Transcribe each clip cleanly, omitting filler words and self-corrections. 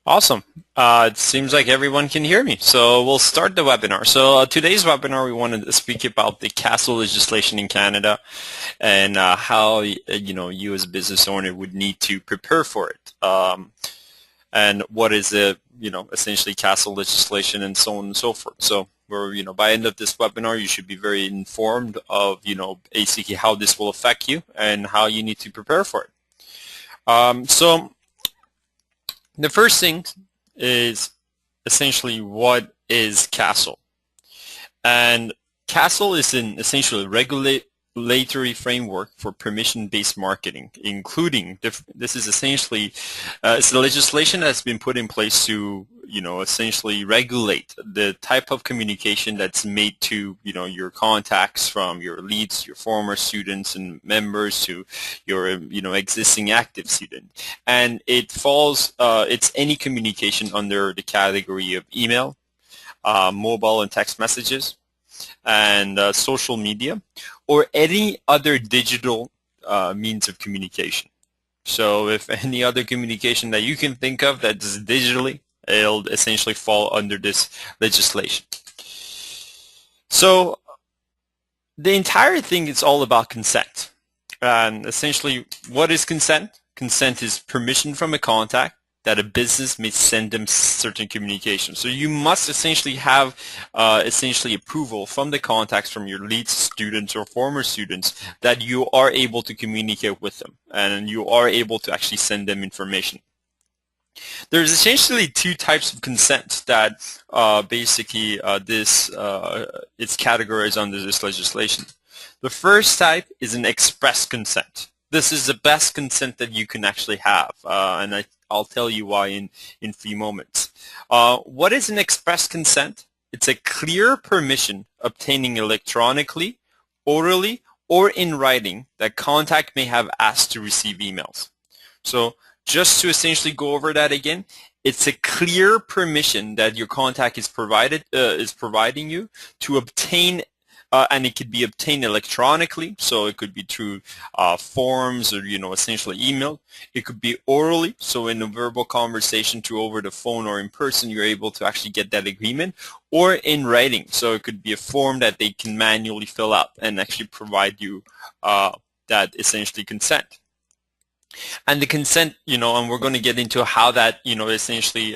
Awesome. It seems like everyone can hear me. So we'll start the webinar. So today's webinar, we wanted to speak about the CASL legislation in Canada and how you as a business owner would need to prepare for it. And what is the essentially CASL legislation and so on and so forth. So we're by end of this webinar, you should be very informed of basically how this will affect you and how you need to prepare for it. So the first thing is essentially what is CASL. And CASL is an essentially regulatory framework for permission-based marketing, including this is essentially it's the legislation that's been put in place to essentially regulate the type of communication that's made to your contacts, from your leads, your former students and members, to your existing active student. And it falls it's any communication under the category of email, mobile and text messages, and social media, or any other digital means of communication. So if any other communication that you can think of that's digitally, it'll essentially fall under this legislation. So the entire thing is all about consent. And essentially, what is consent? Consent is permission from a contact that a business may send them certain communication. So you must essentially have essentially approval from the contacts, from your lead students or former students, that you are able to communicate with them and you are able to actually send them information. There's essentially two types of consent that basically it's categorized under this legislation. The first type is an express consent. This is the best consent that you can actually have, and I'll tell you why in a few moments. What is an express consent? It's a clear permission obtaining electronically, orally, or in writing that contact may have asked to receive emails. So just to essentially go over that again, it's a clear permission that your contact is providing you to obtain, and it could be obtained electronically, so it could be through forms or essentially email. It could be orally, so in a verbal conversation through over the phone or in person, you're able to actually get that agreement, or in writing, so it could be a form that they can manually fill out and actually provide you that essentially consent. And the consent, and we're going to get into how that, essentially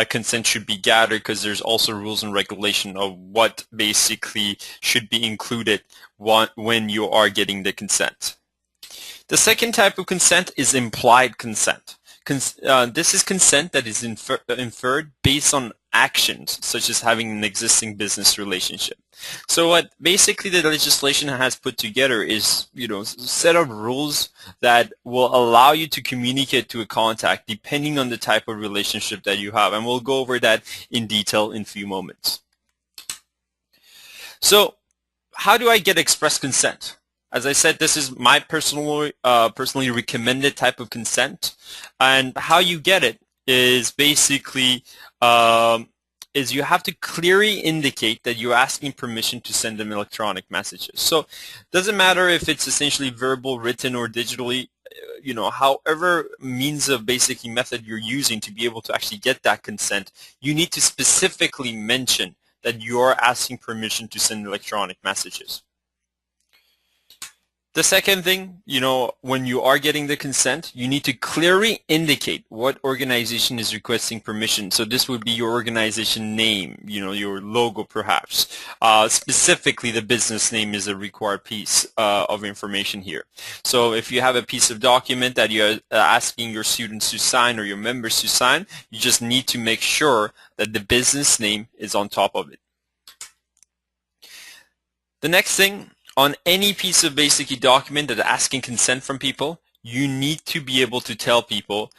consent should be gathered, because there's also rules and regulation of what basically should be included when you are getting the consent. The second type of consent is implied consent. This is consent that is inferred based on actions, such as having an existing business relationship. So what basically the legislation has put together is, a set of rules that will allow you to communicate to a contact depending on the type of relationship that you have. And we'll go over that in detail in a few moments. So how do I get express consent? As I said, this is my personally recommended type of consent, and how you get it is basically is you have to clearly indicate that you're asking permission to send them electronic messages. So it doesn't matter if it's essentially verbal, written, or digitally, however means of basically method you're using to be able to actually get that consent, you need to specifically mention that you're asking permission to send electronic messages. The second thing, when you are getting the consent, you need to clearly indicate what organization is requesting permission. So this would be your organization name, your logo perhaps. Specifically, the business name is a required piece of information here. So if you have a piece of document that you're asking your students to sign or your members to sign, you just need to make sure that the business name is on top of it. The next thing, on any piece of basically document that asking consent from people, you need to be able to tell people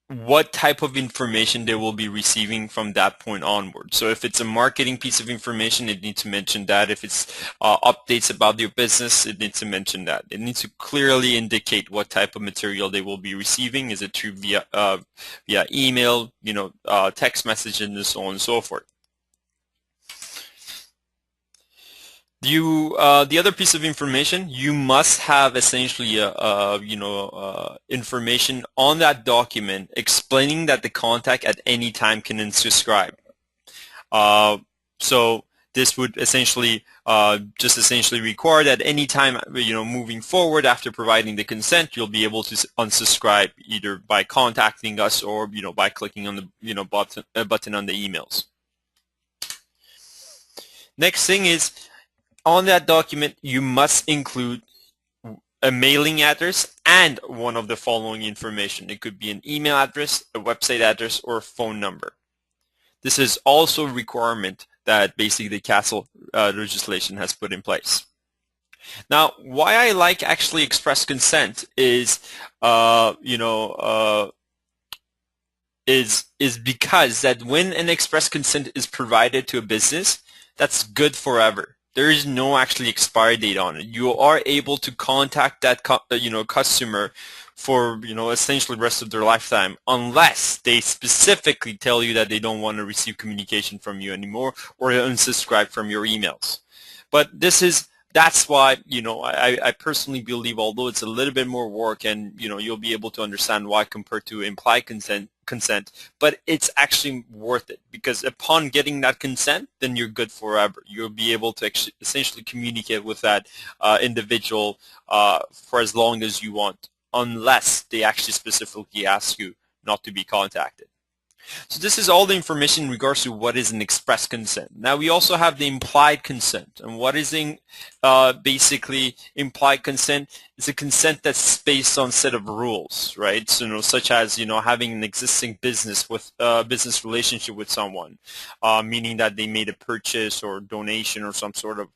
what type of information they will be receiving from that point onward. So if it's a marketing piece of information, it needs to mention that. If it's updates about your business, it needs to mention that. It needs to clearly indicate what type of material they will be receiving. Is it through via email, text message, and so on and so forth. The other piece of information, you must have essentially information on that document explaining that the contact at any time can unsubscribe. So this would essentially just essentially require that any time moving forward after providing the consent, you'll be able to unsubscribe either by contacting us or by clicking on the button on the emails. Next thing is, on that document you must include a mailing address and one of the following information. It could be an email address, a website address, or a phone number. This is also a requirement that basically the CASL legislation has put in place. Now, why I like actually express consent is, is because that when an express consent is provided to a business, that's good forever. There is no actually expiry date on it. You are able to contact that customer for essentially the rest of their lifetime, unless they specifically tell you that they don't want to receive communication from you anymore or unsubscribe from your emails. But that's why I personally believe, although it's a little bit more work, and you'll be able to understand why compared to implied consent, but it's actually worth it, because upon getting that consent, then you're good forever. You'll be able to essentially communicate with that individual for as long as you want, unless they actually specifically ask you not to be contacted. So this is all the information in regards to what is an express consent. Now we also have the implied consent. And what is basically implied consent? It's a consent that's based on a set of rules, right? So such as having an existing business relationship with someone, meaning that they made a purchase or donation or some sort of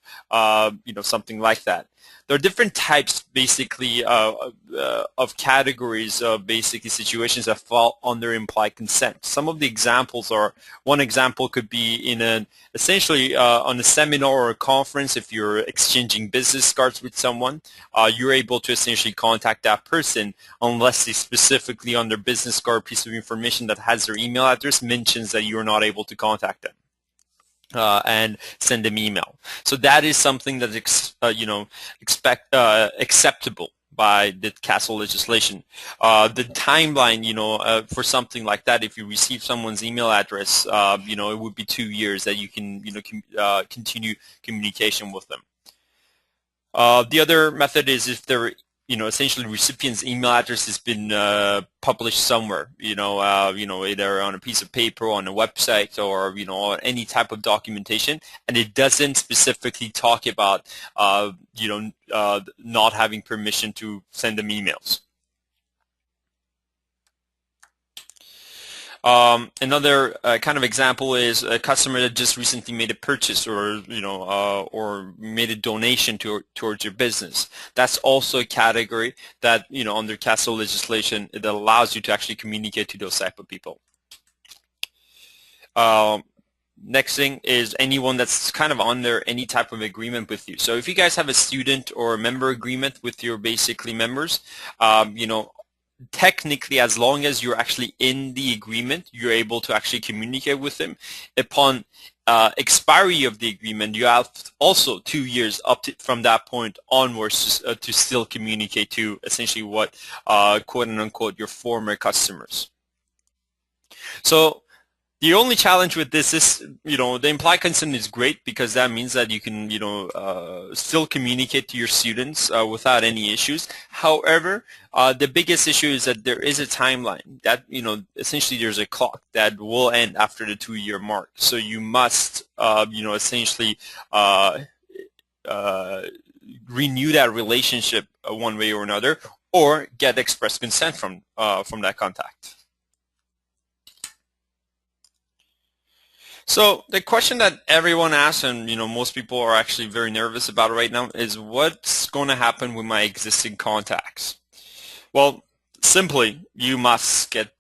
something like that. There are different types, basically, of categories of basically situations that fall under implied consent. Some of the examples are, one example could be in essentially on a seminar or a conference. If you're exchanging business cards with someone, you're able to essentially contact that person unless they specifically on their business card piece of information that has their email address mentions that you're not able to contact them. And send them email. So that is something that's acceptable by the CASL legislation. The timeline, for something like that, if you receive someone's email address, it would be 2 years that you can continue communication with them. The other method is if they're essentially recipient's email address has been published somewhere, either on a piece of paper, on a website, or on any type of documentation, and it doesn't specifically talk about not having permission to send them emails. Another kind of example is a customer that just recently made a purchase or made a donation towards your business. That's also a category that under CASL legislation, it allows you to actually communicate to those type of people. Next thing is anyone that's kind of under any type of agreement with you. So if you guys have a student or a member agreement with your basically members, technically, as long as you're actually in the agreement, you're able to actually communicate with them. Upon expiry of the agreement, you have also 2 years from that point onwards to still communicate to essentially what quote unquote your former customers. So the only challenge with this is, the implied consent is great because that means that you can, still communicate to your students without any issues. However, the biggest issue is that there is a timeline that, essentially there's a clock that will end after the 2-year mark. So you must, essentially renew that relationship one way or another, or get express consent from that contact. So the question that everyone asks, and most people are actually very nervous about it right now, is what's going to happen with my existing contacts? Well, simply, you must get,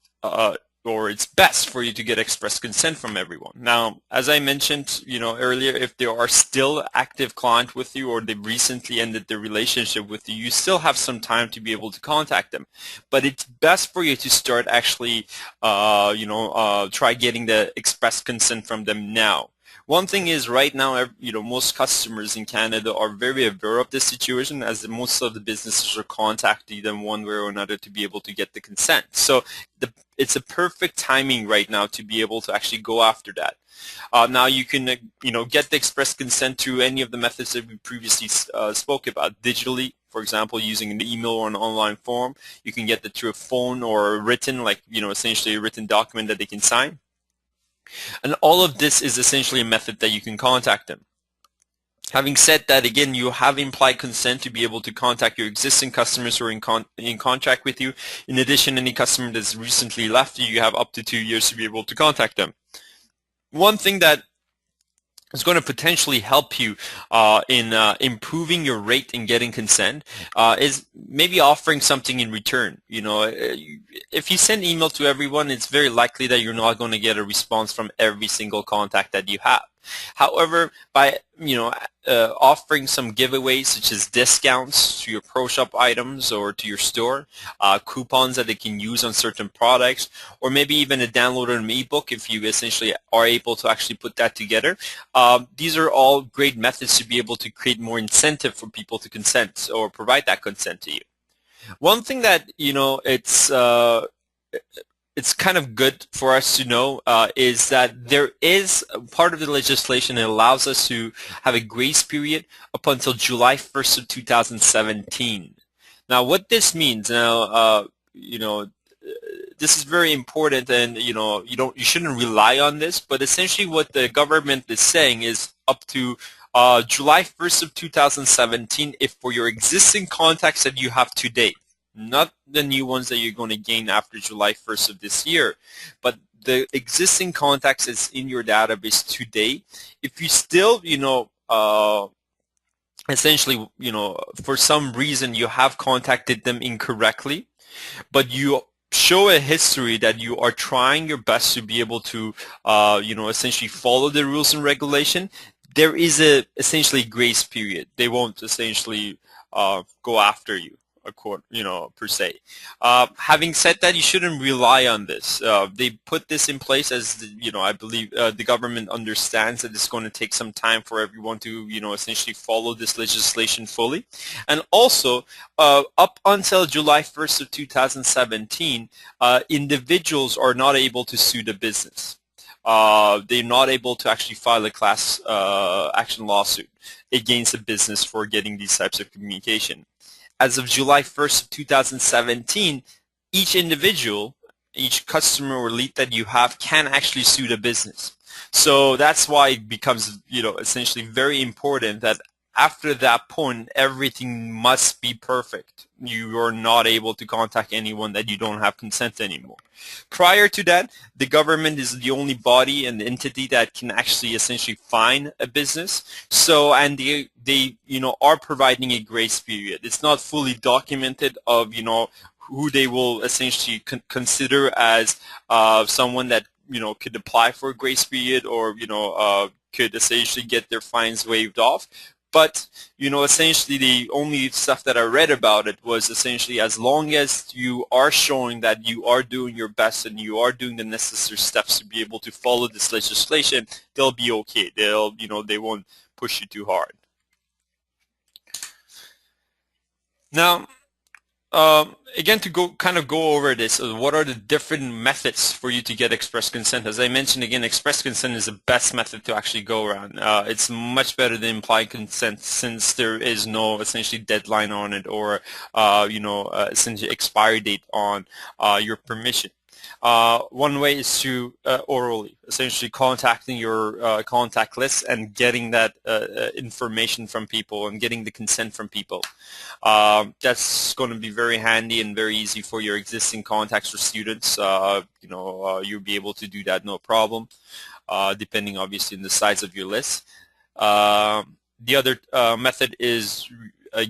or it's best for you to get express consent from everyone. Now, as I mentioned, earlier, if there are still active clients with you or they recently ended their relationship with you, you still have some time to be able to contact them. But it's best for you to start actually, try getting the express consent from them now. One thing is right now, most customers in Canada are very aware of this situation, as most of the businesses are contacting them one way or another to be able to get the consent. So it's a perfect timing right now to be able to actually go after that. Now you can, get the express consent through any of the methods that we previously spoke about. Digitally, for example, using an email or an online form. You can get it through a phone or written, like, essentially a written document that they can sign. And all of this is essentially a method that you can contact them. Having said that, again, you have implied consent to be able to contact your existing customers who are in contract with you. In addition, any customer that's recently left you, you have up to 2 years to be able to contact them. One thing that is going to potentially help you in improving your rate in getting consent is maybe offering something in return. If you send email to everyone, it's very likely that you're not going to get a response from every single contact that you have. However, by offering some giveaways such as discounts to your Pro Shop items or to your store, coupons that they can use on certain products, or maybe even a download of an ebook if you essentially are able to actually put that together. These are all great methods to be able to create more incentive for people to consent or provide that consent to you. One thing that it's kind of good for us to know is that there is a part of the legislation that allows us to have a grace period up until July 1st of 2017. Now, what this means, this is very important, and you shouldn't rely on this, but essentially what the government is saying is up to July 1st of 2017, if for your existing contacts that you have today, not the new ones that you're going to gain after July 1st of this year, but the existing contacts that's in your database today, if you still, essentially, for some reason you have contacted them incorrectly, but you show a history that you are trying your best to be able to, essentially follow the rules and regulation, there is essentially grace period. They won't essentially go after you, per se. Having said that, you shouldn't rely on this. They put this in place as, I believe the government understands that it's going to take some time for everyone to, essentially follow this legislation fully. And also, up until July 1st of 2017, individuals are not able to sue the business. They're not able to actually file a class action lawsuit against a business for getting these types of communication. As of July 1st of 2017, each individual, each customer or lead that you have can actually sue the business. So that's why it becomes, essentially very important that after that point, everything must be perfect. You are not able to contact anyone that you don't have consent anymore. Prior to that, the government is the only body and entity that can actually essentially fine a business. So, and they are providing a grace period. It's not fully documented of, who they will essentially consider as someone that, could apply for a grace period or, could essentially get their fines waived off. But, essentially the only stuff that I read about it was essentially as long as you are showing that you are doing your best and you are doing the necessary steps to be able to follow this legislation, they'll be okay. They won't push you too hard. Now, again, to go over this, what are the different methods for you to get express consent? As I mentioned, again, express consent is the best method to actually go around. It's much better than implied consent since there is no essentially deadline on it or essentially expiry date on your permission. One way is to orally, essentially contacting your contact list and getting that information from people and getting the consent from people. That's going to be very handy and very easy for your existing contacts or students. You'll be able to do that no problem, depending obviously on the size of your list. The other method is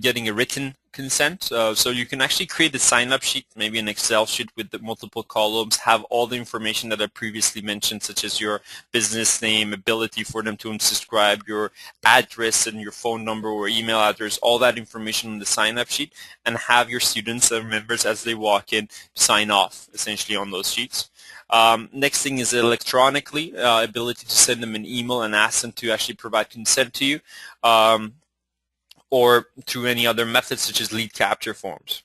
getting a written consent. So you can actually create a sign-up sheet, maybe an Excel sheet with the multiple columns, have all the information that I previously mentioned, such as your business name, ability for them to unsubscribe, your address and your phone number or email address, all that information on the sign-up sheet, and have your students and members as they walk in sign off essentially on those sheets. Next thing is electronically, ability to send them an email and ask them to actually provide consent to you, or through any other methods such as lead capture forms.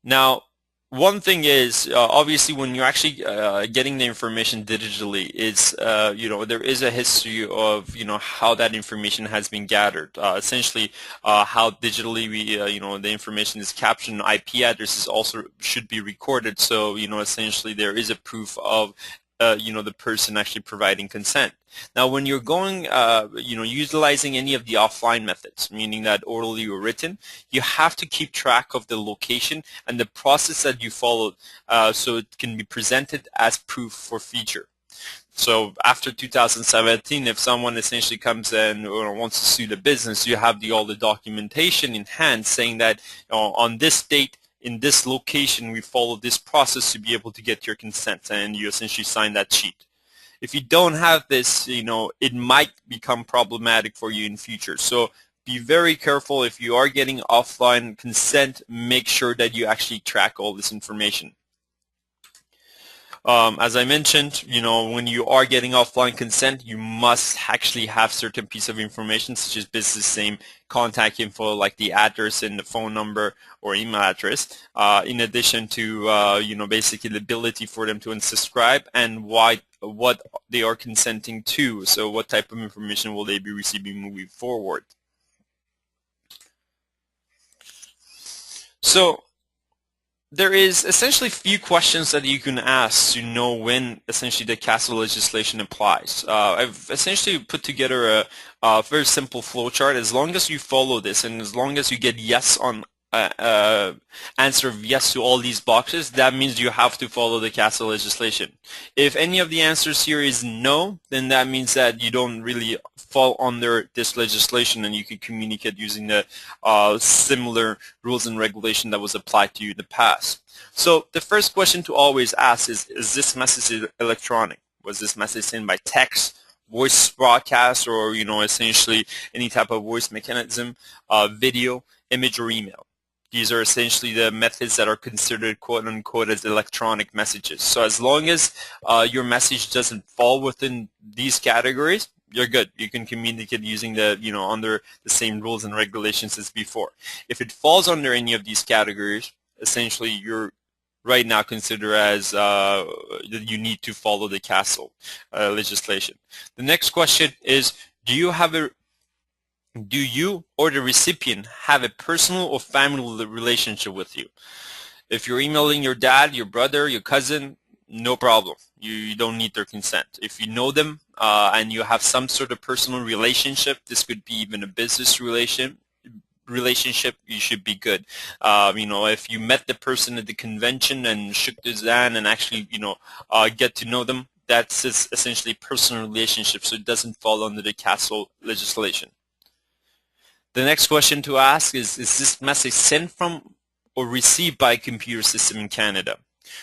Now, one thing is, obviously, when you're actually getting the information digitally, is there is a history of how that information has been gathered. Essentially, how digitally the information is captured. IP addresses also should be recorded. So essentially, there is a proof of the person actually providing consent. Now, when you're going, utilizing any of the offline methods, meaning that orally or written, you have to keep track of the location and the process that you followed, so it can be presented as proof for future. So after 2017, if someone essentially comes in or wants to sue the business, you have all the documentation in hand saying that on this date, in this location, we followed this process to be able to get your consent, and you essentially sign that sheet. If you don't have this, it might become problematic for you in future. So be very careful. If you are getting offline consent, make sure that you actually track all this information. As I mentioned, when you are getting offline consent, you must actually have certain piece of information such as business name, contact info like the address and the phone number or email address, in addition to basically the ability for them to unsubscribe and what they are consenting to. So what type of information will they be receiving moving forward? So there is essentially few questions that you can ask to know when essentially the CASL legislation applies. I've essentially put together a very simple flowchart. As long as you follow this and as long as you get yes on answer of yes to all these boxes, that means you have to follow the CASL legislation. If any of the answers here is no, then that means that you don't really fall under this legislation and you can communicate using the similar rules and regulation that was applied to you in the past. So the first question to always ask is this message electronic? Was this message sent by text, voice broadcast, or essentially any type of voice mechanism, video, image, or email? These are essentially the methods that are considered quote-unquote as electronic messages. So as long as your message doesn't fall within these categories, you're good. You can communicate using the under the same rules and regulations as before. If it falls under any of these categories, essentially you're right now considered as you need to follow the CASL legislation. The next question is, do you or the recipient have a personal or family relationship with you? If you're emailing your dad, your brother, your cousin, no problem. You don't need their consent. If you know them and you have some sort of personal relationship, this could be even a business relationship, you should be good. If you met the person at the convention and shook his hand and actually get to know them, that's essentially personal relationship, so it doesn't fall under the CASL legislation. The next question to ask is this message sent from or received by a computer system in Canada?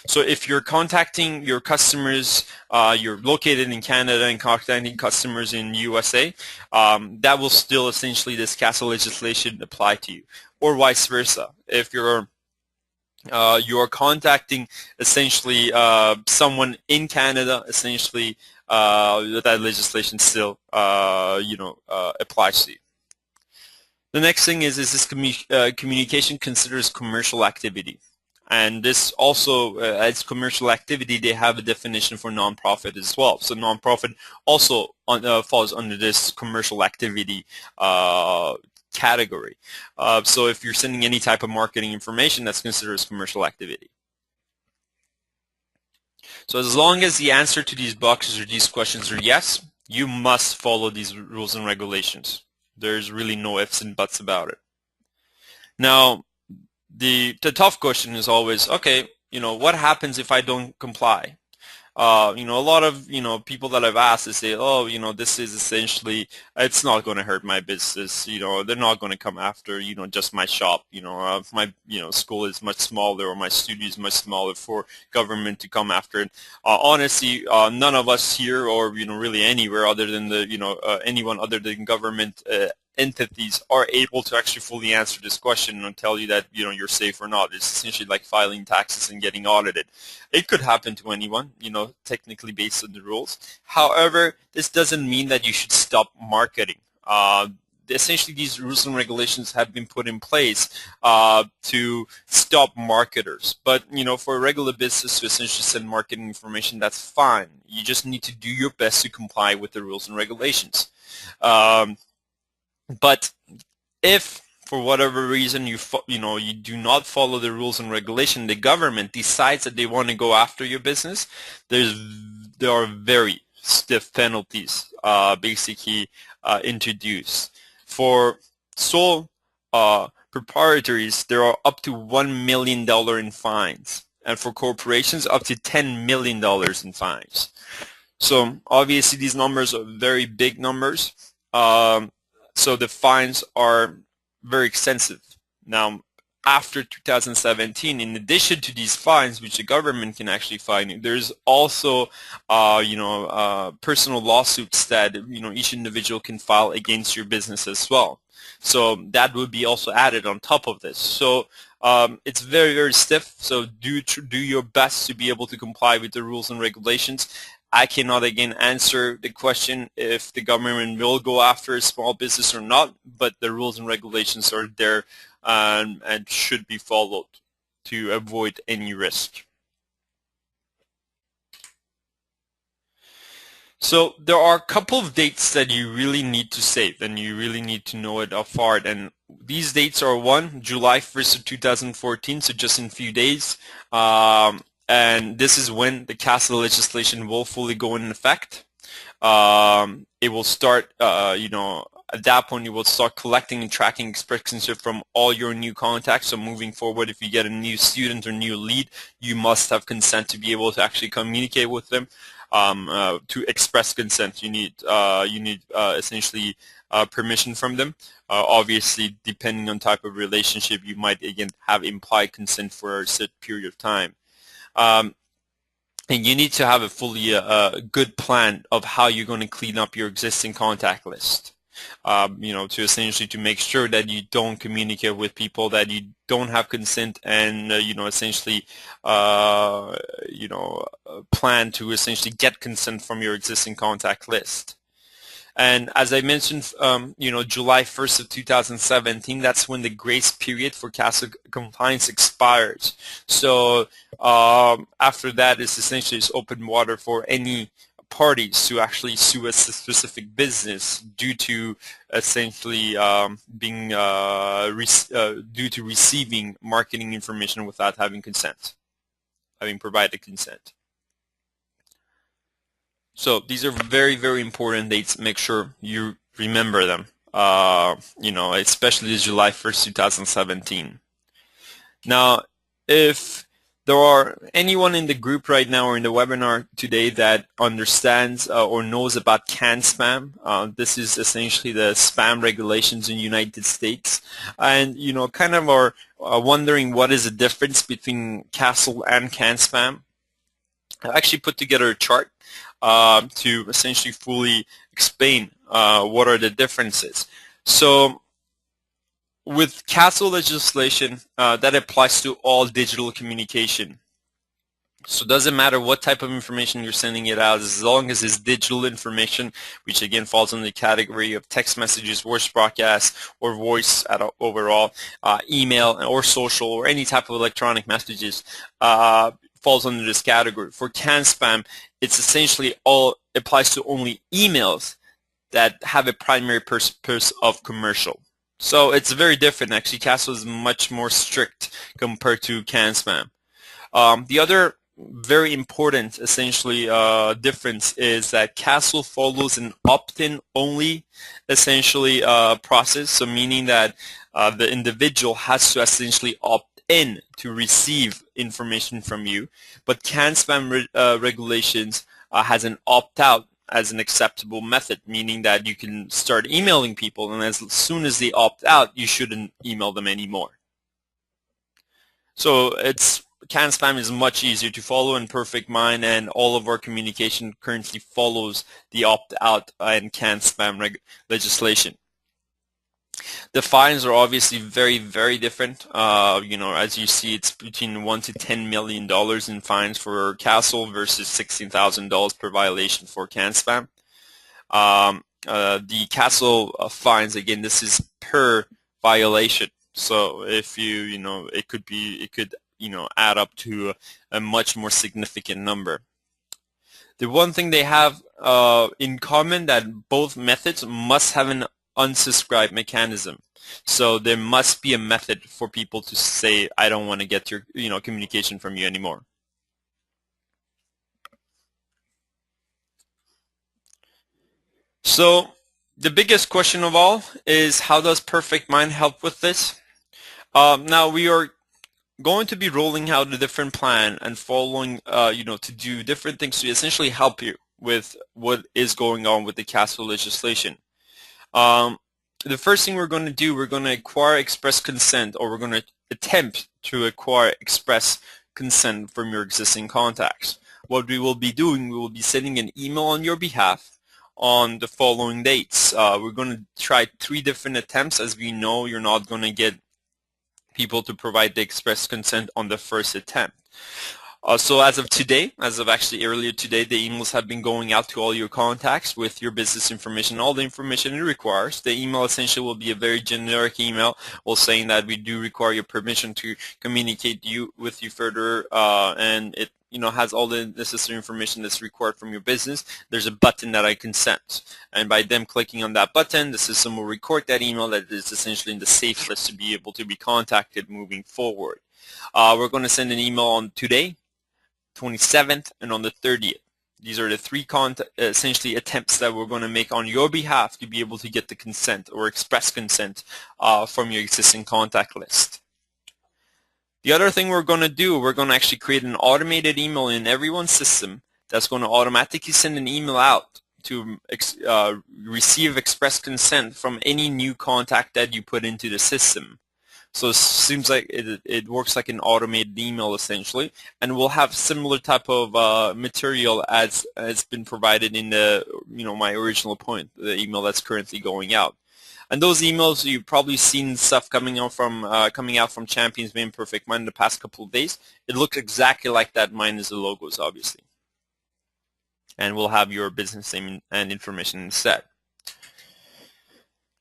So if you're contacting your customers, you're located in Canada and contacting customers in USA, that will still essentially this CASL legislation apply to you, or vice versa. If you're contacting essentially someone in Canada, essentially that legislation still applies to you. The next thing is this communication considers commercial activity? And this also, as commercial activity, they have a definition for nonprofit as well. So nonprofit also falls under this commercial activity category. So if you're sending any type of marketing information, that's considered as commercial activity. So as long as the answer to these boxes or these questions are yes, you must follow these rules and regulations. There's really no ifs and buts about it. Now, the tough question is always, okay, what happens if I don't comply? A lot of people that I've asked, they say, oh, this is essentially, it's not going to hurt my business. They're not going to come after just my shop. My school is much smaller, or my studio is much smaller for government to come after it. Honestly, none of us here, or really anywhere other than the anyone other than government entities are able to actually fully answer this question and tell you that you're safe or not. It's essentially like filing taxes and getting audited. It could happen to anyone, technically based on the rules. However, this doesn't mean that you should stop marketing. Essentially, these rules and regulations have been put in place to stop marketers. But for a regular business to essentially send marketing information, that's fine. You just need to do your best to comply with the rules and regulations. But if for whatever reason you do not follow the rules and regulation, the government decides that they want to go after your business, there are very stiff penalties basically introduced. For sole proprietaries, there are up to $1 million in fines, and for corporations, up to $10 million in fines. So obviously these numbers are very big numbers. So the fines are very extensive. Now, after 2017, in addition to these fines, which the government can actually fine, there's also, personal lawsuits that, each individual can file against your business as well. So that would be also added on top of this. So it's very, very stiff. So do your best to be able to comply with the rules and regulations. I cannot again answer the question if the government will go after a small business or not, but the rules and regulations are there and should be followed to avoid any risk. So there are a couple of dates that you really need to save, and you really need to know it off heart. And these dates are July 1st of 2014, so just in a few days. And this is when the CASL legislation will fully go in effect. It will start, at that point you will start collecting and tracking expenses from all your new contacts. So moving forward, if you get a new student or new lead, you must have consent to be able to actually communicate with them. To express consent, you need essentially permission from them. Obviously, depending on type of relationship, you might again have implied consent for a set period of time. And you need to have a fully good plan of how you're going to clean up your existing contact list. To essentially to make sure that you don't communicate with people that you don't have consent, and essentially plan to essentially get consent from your existing contact list. And as I mentioned, July 1st of 2017, that's when the grace period for CASL compliance expires. So after that, it's essentially open water for any parties to actually sue a specific business due to essentially due to receiving marketing information without having provided consent. So these are very, very important dates. Make sure you remember them, especially July 1st, 2017. Now, if there are anyone in the group right now or in the webinar today that understands or knows about CAN spam, this is essentially the spam regulations in the United States, and kind of are wondering what is the difference between CASL and CAN spam. I actually put together a chart to essentially fully explain what are the differences. So with CASL legislation, that applies to all digital communication. So it doesn't matter what type of information you're sending it out, as long as it's digital information, which again falls in the category of text messages, voice broadcasts, or voice overall, email or social or any type of electronic messages falls under this category. For CAN spam, it's essentially applies to only emails that have a primary purpose of commercial. So it's very different. Actually, CASL is much more strict compared to CAN spam. The other very important, essentially, difference is that CASL follows an opt-in only, essentially, process. So meaning that the individual has to essentially opt in to receive information from you. But CAN spam regulations has an opt-out as an acceptable method, meaning that you can start emailing people, and as soon as they opt out, you shouldn't email them anymore. So CAN spam is much easier to follow in PerfectMIND, and all of our communication currently follows the opt-out and CAN spam legislation. The fines are obviously very, very different. As you see, it's between $1 to $10 million in fines for CASL versus $16,000 per violation for CAN spam. The CASL fines, again, this is per violation. So if it could add up to a much more significant number. The one thing they have in common, that both methods must have an unsubscribe mechanism. So there must be a method for people to say, I don't want to get your communication from you anymore. So the biggest question of all is, how does PerfectMIND help with this? Now we are going to be rolling out a different plan and following, to do different things to essentially help you with what is going on with the CASL legislation. The first thing we're going to do, we're going to acquire express consent, or we're going to attempt to acquire express consent from your existing contacts. What we will be doing, we will be sending an email on your behalf on the following dates. We're going to try 3 different attempts, as we know you're not going to get people to provide the express consent on the first attempt. So as of today, as of actually earlier today, the emails have been going out to all your contacts with your business information, all the information it requires. The email essentially will be a very generic email, saying that we do require your permission to communicate with you further, and it has all the necessary information that's required from your business. There's a button that I consent, and by them clicking on that button, the system will record that email that is essentially in the safe list to be able to be contacted moving forward. We're going to send an email on today, 27th, and on the 30th. These are the 3 essentially attempts that we're going to make on your behalf to be able to get the consent or express consent from your existing contact list. The other thing we're going to do, we're going to actually create an automated email in everyone's system that's going to automatically send an email out to receive express consent from any new contact that you put into the system. So it seems like it works like an automated email essentially, and we'll have similar type of material as has been provided in the my original point, the email that's currently going out. And those emails, you've probably seen stuff coming out from Champions Made in PerfectMIND the past couple of days. It looks exactly like that, minus the logos, obviously. And we'll have your business name and information instead.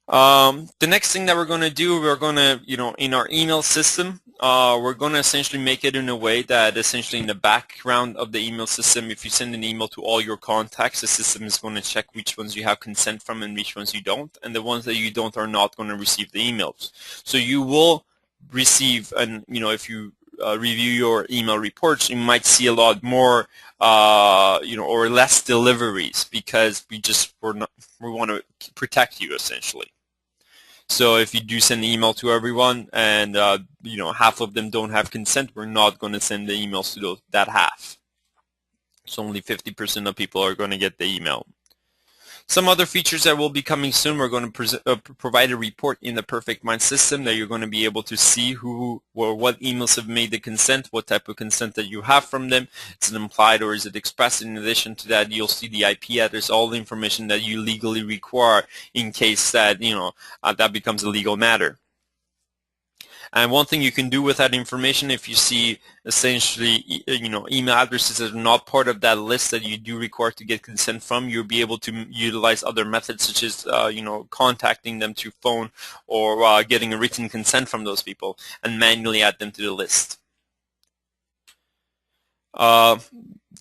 The next thing that we're going to do, we're going to, in our email system, we're going to essentially make it in a way that essentially in the background of the email system, if you send an email to all your contacts, the system is going to check which ones you have consent from and which ones you don't, and the ones that you don't are not going to receive the emails. So you will receive, and if you review your email reports, you might see a lot more, or less deliveries, because we want to protect you essentially. So if you do send an email to everyone and half of them don't have consent, we're not going to send the emails to that half. So only 50% of people are going to get the email. Some other features that will be coming soon, we're going to provide a report in the PerfectMIND system that you're going to be able to see who or what emails have made the consent, what type of consent that you have from them. Is it implied or is it expressed? In addition to that, you'll see the IP address, all the information that you legally require in case that that becomes a legal matter. And one thing you can do with that information, if you see essentially email addresses that are not part of that list that you do require to get consent from, you'll be able to utilize other methods such as contacting them through phone or getting a written consent from those people and manually add them to the list.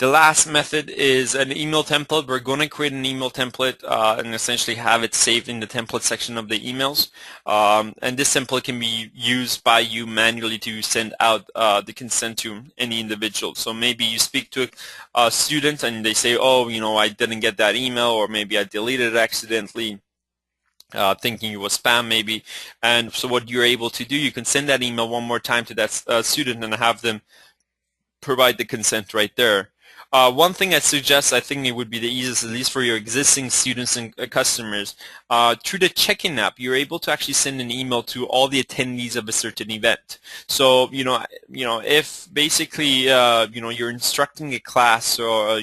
The last method is an email template. We're going to create an email template and essentially have it saved in the template section of the emails. And this template can be used by you manually to send out the consent to any individual. So maybe you speak to a student and they say, oh, I didn't get that email, or maybe I deleted it accidentally, thinking it was spam maybe. And so what you're able to do, you can send that email one more time to that student and have them provide the consent right there. One thing I suggest, I think it would be the easiest, at least for your existing students and customers, through the check-in app, you're able to actually send an email to all the attendees of a certain event. So, if basically, you're instructing a class or,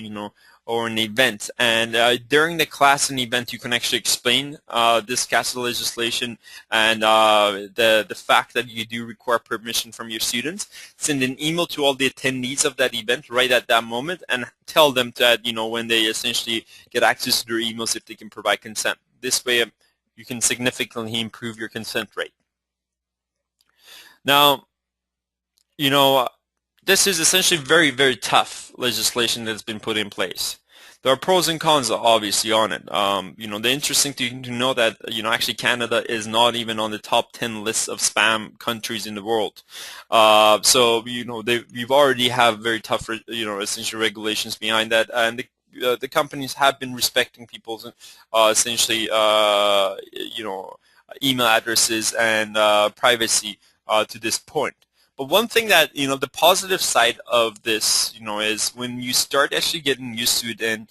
or an event. And during the class and event, you can actually explain this CASL legislation and the fact that you do require permission from your students. Send an email to all the attendees of that event right at that moment and tell them that, when they essentially get access to their emails, if they can provide consent. This way, you can significantly improve your consent rate. Now, this is essentially very, very tough legislation that's been put in place. There are pros and cons, obviously, on it. The interesting thing to know that, actually Canada is not even on the top 10 list of spam countries in the world. So, we've already have very tough, essentially regulations behind that, and the companies have been respecting people's, essentially, email addresses and privacy to this point. But one thing that, the positive side of this, is when you start actually getting used to it and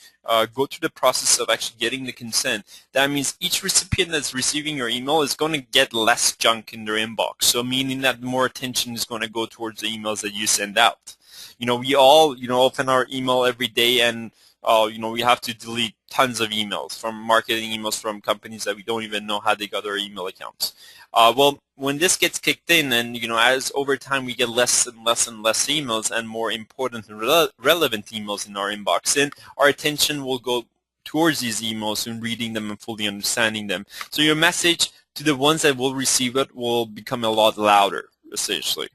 go through the process of actually getting the consent, that means each recipient that's receiving your email is going to get less junk in their inbox. So meaning that more attention is going to go towards the emails that you send out. We all, open our email every day, and we have to delete tons of emails, from marketing emails from companies that we don't even know how they got our email accounts. Well, when this gets kicked in, and as over time we get less and less and less emails and more important and relevant emails in our inbox, then our attention will go towards these emails and reading them and fully understanding them. So your message to the ones that will receive it will become a lot louder, essentially.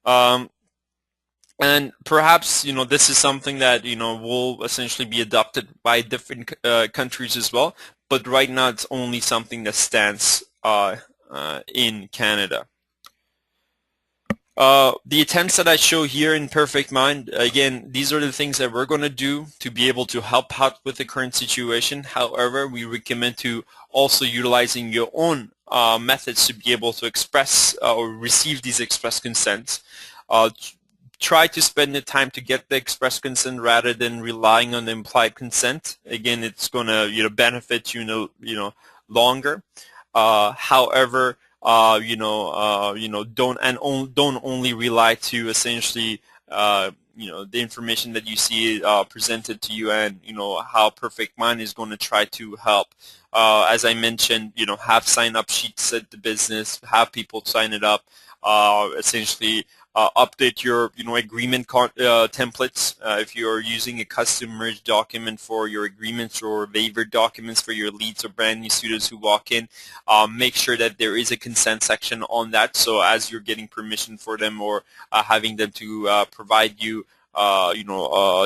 And perhaps, this is something that, will essentially be adopted by different countries as well. But right now, it's only something that stands in Canada. The attempts that I show here in PerfectMIND, again, these are the things that we're going to do to be able to help out with the current situation. However, we recommend to also utilizing your own methods to be able to express or receive these express consents. Try to spend the time to get the express consent rather than relying on the implied consent. Again, it's going to benefit you longer. However, don't only rely to essentially the information that you see presented to you, and how PerfectMIND is going to try to help. As I mentioned, have sign-up sheets at the business, have people sign it up, essentially. Update your agreement templates if you're using a custom merge document for your agreements or waiver documents for your leads or brand new students who walk in. Make sure that there is a consent section on that, so as you're getting permission for them or having them to provide you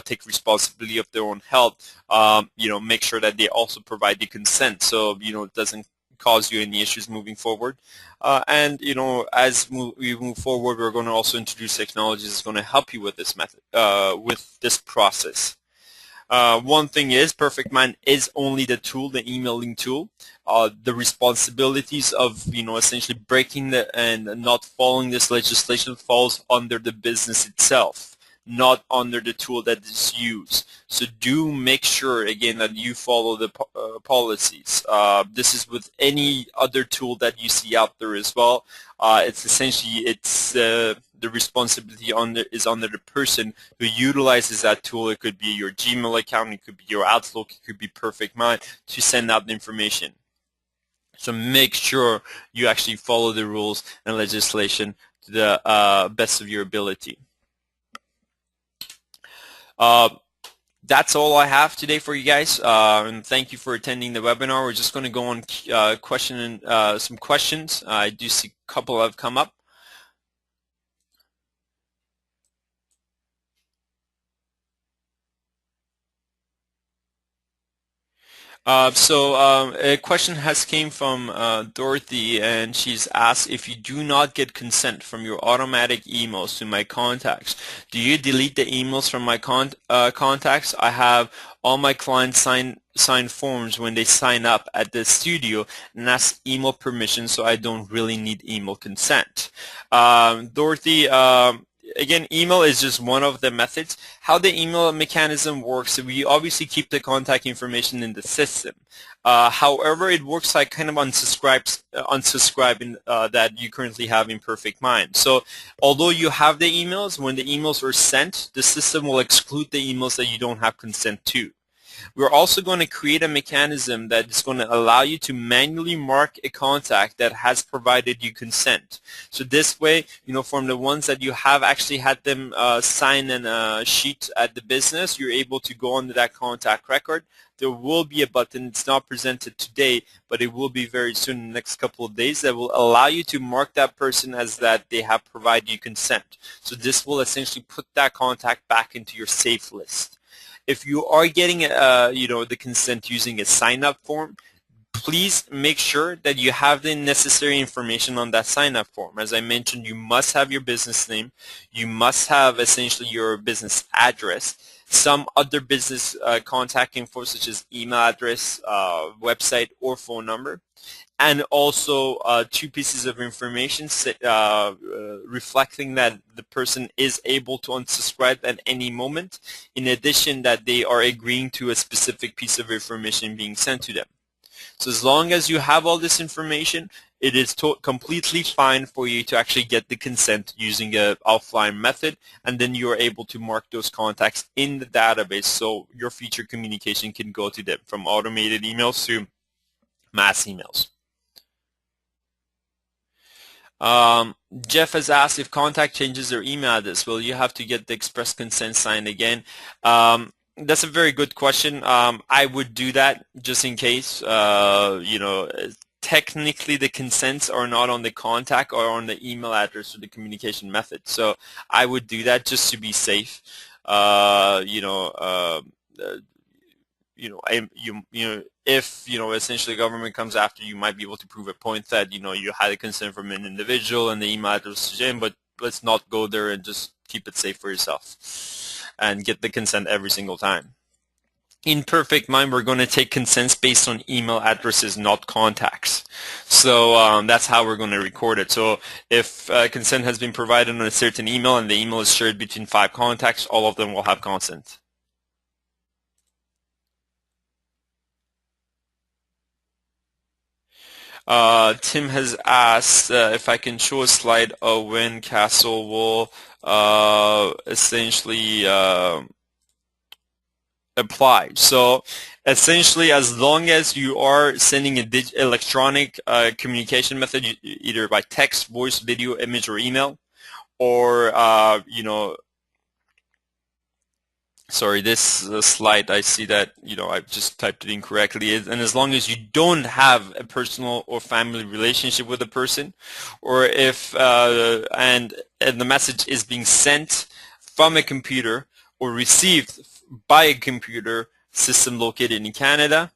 take responsibility of their own health, make sure that they also provide the consent, so it doesn't cause you any issues moving forward. And as we move forward, we're going to also introduce technologies that's going to help you with this method, with this process. One thing is, PerfectMIND is only the tool, the emailing tool. The responsibilities of essentially breaking and not following this legislation falls under the business itself, not under the tool that is used. So do make sure, again, that you follow the policies. This is with any other tool that you see out there as well. It's essentially, the responsibility is under the person who utilizes that tool. It could be your Gmail account, it could be your Outlook, it could be PerfectMIND, to send out the information. So make sure you actually follow the rules and legislation to the best of your ability. That's all I have today for you guys, and thank you for attending the webinar. We're just going to go on some questions. I do see a couple have come up. A question has came from Dorothy, and she's asked, if you do not get consent from your automatic emails to my contacts, do you delete the emails from my contacts? I have all my clients sign forms when they sign up at the studio and ask email permission, so I don't really need email consent. Dorothy, again, email is just one of the methods. How the email mechanism works, we obviously keep the contact information in the system. However, it works like kind of unsubscribing that you currently have in PerfectMIND. So although you have the emails, when the emails are sent, the system will exclude the emails that you don't have consent to. We're also going to create a mechanism that is going to allow you to manually mark a contact that has provided you consent. So this way, from the ones that you have actually had them sign a sheet at the business, you're able to go onto that contact record. There will be a button. It's not presented today, but it will be very soon in the next couple of days that will allow you to mark that person as that they have provided you consent. So this will essentially put that contact back into your safe list. If you are getting the consent using a sign-up form, please make sure that you have the necessary information on that sign-up form. As I mentioned, you must have your business name. You must have essentially your business address, some other business contact info such as email address, website, or phone number, and also 2 pieces of information reflecting that the person is able to unsubscribe at any moment, in addition that they are agreeing to a specific piece of information being sent to them. So as long as you have all this information, it is completely fine for you to actually get the consent using an offline method, and then you are able to mark those contacts in the database so your future communication can go to them, from automated emails to mass emails. Jeff has asked, if contact changes their email address, will you have to get the express consent signed again? That's a very good question. I would do that just in case. Technically the consents are not on the contact or on the email address or the communication method. So I would do that just to be safe. If essentially government comes after you, you might be able to prove a point that you had a consent from an individual and the email address was in, but let's not go there and just keep it safe for yourself and get the consent every single time. In PerfectMIND, we're going to take consents based on email addresses, not contacts. So that's how we're going to record it. So if consent has been provided on a certain email and the email is shared between 5 contacts, all of them will have consent. Tim has asked if I can show a slide of when CASL will essentially apply. So essentially, as long as you are sending an electronic communication method, either by text, voice, video, image, or email, or sorry, this slide, I see that I've just typed it incorrectly. And as long as you don't have a personal or family relationship with a person, or if and the message is being sent from a computer or received by a computer system located in Canada,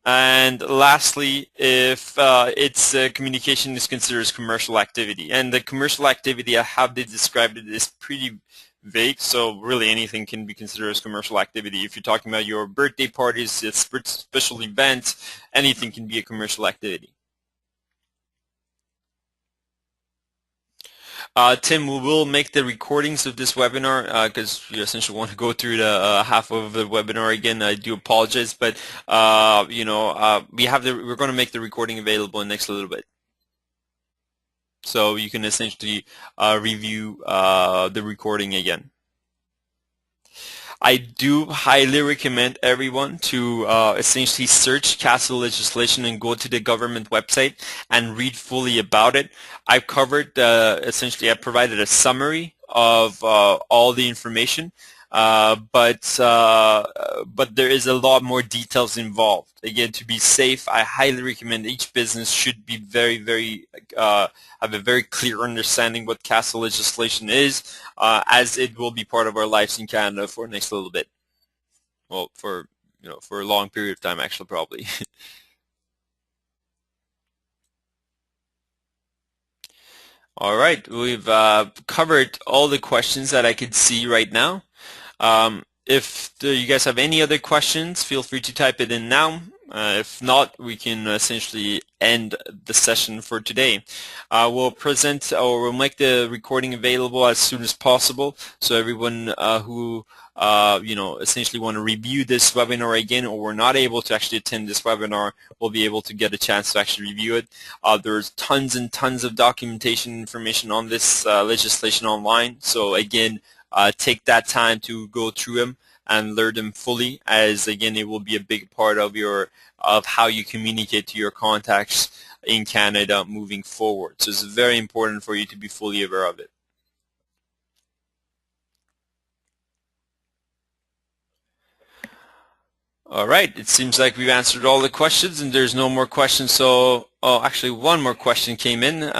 and lastly, if its communication is considered as commercial activity. And the commercial activity, how they described it, is pretty vague, so really anything can be considered as commercial activity. If you're talking about your birthday parties, special events, anything can be a commercial activity. Tim, we will make the recordings of this webinar because you essentially want to go through the half of the webinar again. I do apologize, but we're going to make the recording available in the next little bit, so you can essentially review the recording again. I do highly recommend everyone to essentially search CASL legislation and go to the government website and read fully about it. I've covered, essentially I provided a summary of all the information, but there is a lot more details involved. Again, to be safe, I highly recommend each business should be very have a very clear understanding what CASL legislation is, as it will be part of our lives in Canada for the next little bit. Well, for a long period of time, actually, probably. All right, we've covered all the questions that I could see right now. If you guys have any other questions, feel free to type it in now. If not, we can essentially end the session for today. We'll present or we'll make the recording available as soon as possible, so everyone who essentially want to review this webinar again, or were not able to actually attend this webinar, will be able to get a chance to actually review it. There's tons and tons of documentation information on this legislation online. So again, take that time to go through them and learn them fully, as again it will be a big part of how you communicate to your contacts in Canada moving forward. So it's very important for you to be fully aware of it. All right, it seems like we've answered all the questions and there's no more questions. So, actually one more question came in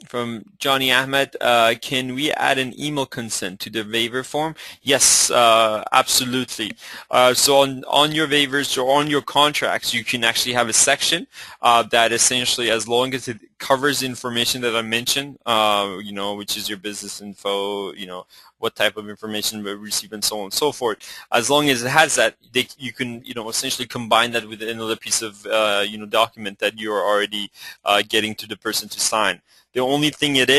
from Johnny Ahmed. Can we add an email consent to the waiver form? Yes, absolutely. So on your waivers or on your contracts, you can actually have a section that essentially, as long as it covers information that I mentioned, which is your business info, what type of information we receive and so on and so forth. As long as it has that, you can essentially combine that with another piece of document that you're already getting to the person to sign. The only thing it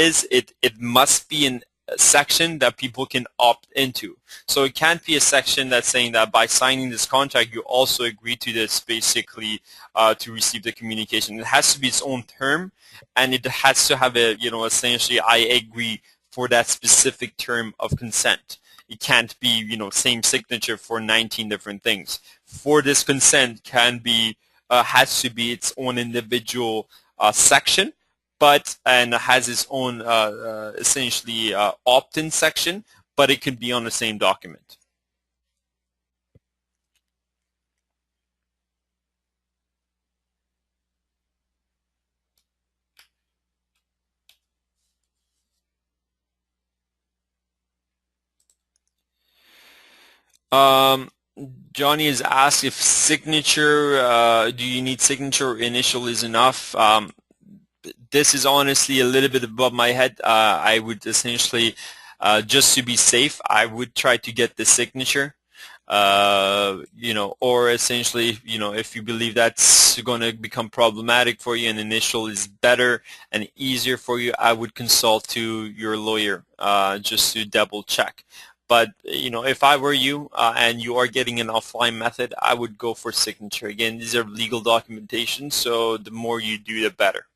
must be in a section that people can opt into. So it can't be a section that's saying that by signing this contract you also agree to this, basically to receive the communication. It has to be its own term, and it has to have a essentially I agree for that specific term of consent. It can't be same signature for 19 different things. For this consent has to be its own individual section, and has its own essentially opt-in section, but it could be on the same document. Johnny has asked if signature, do you need signature or initial is enough? This is honestly a little bit above my head. I would essentially, just to be safe, I would try to get the signature. Or essentially, if you believe that's going to become problematic for you and initial is better and easier for you, I would consult to your lawyer just to double check. But, if I were you and you are getting an offline method, I would go for signature. Again, these are legal documentation, so the more you do, the better.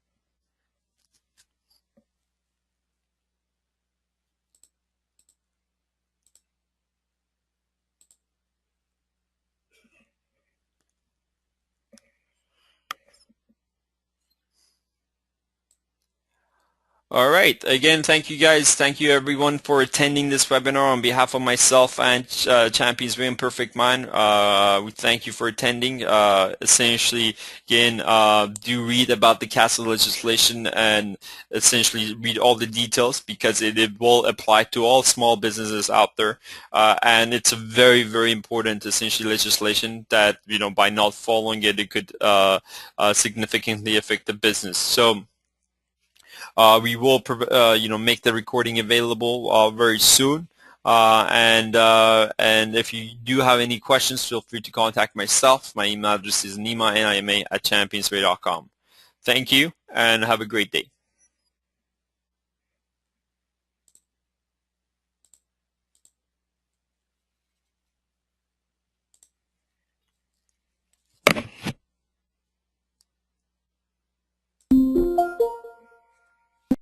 All right. Again, thank you guys. Thank you everyone for attending this webinar on behalf of myself and Champions Way and PerfectMIND. We thank you for attending. Essentially, again, do read about the CASL legislation and essentially read all the details, because it will apply to all small businesses out there. And it's a very, very important essentially legislation that, by not following it, it could significantly affect the business. So we will make the recording available very soon. And if you do have any questions, feel free to contact myself. My email address is nima@championsway.com. Thank you, and have a great day.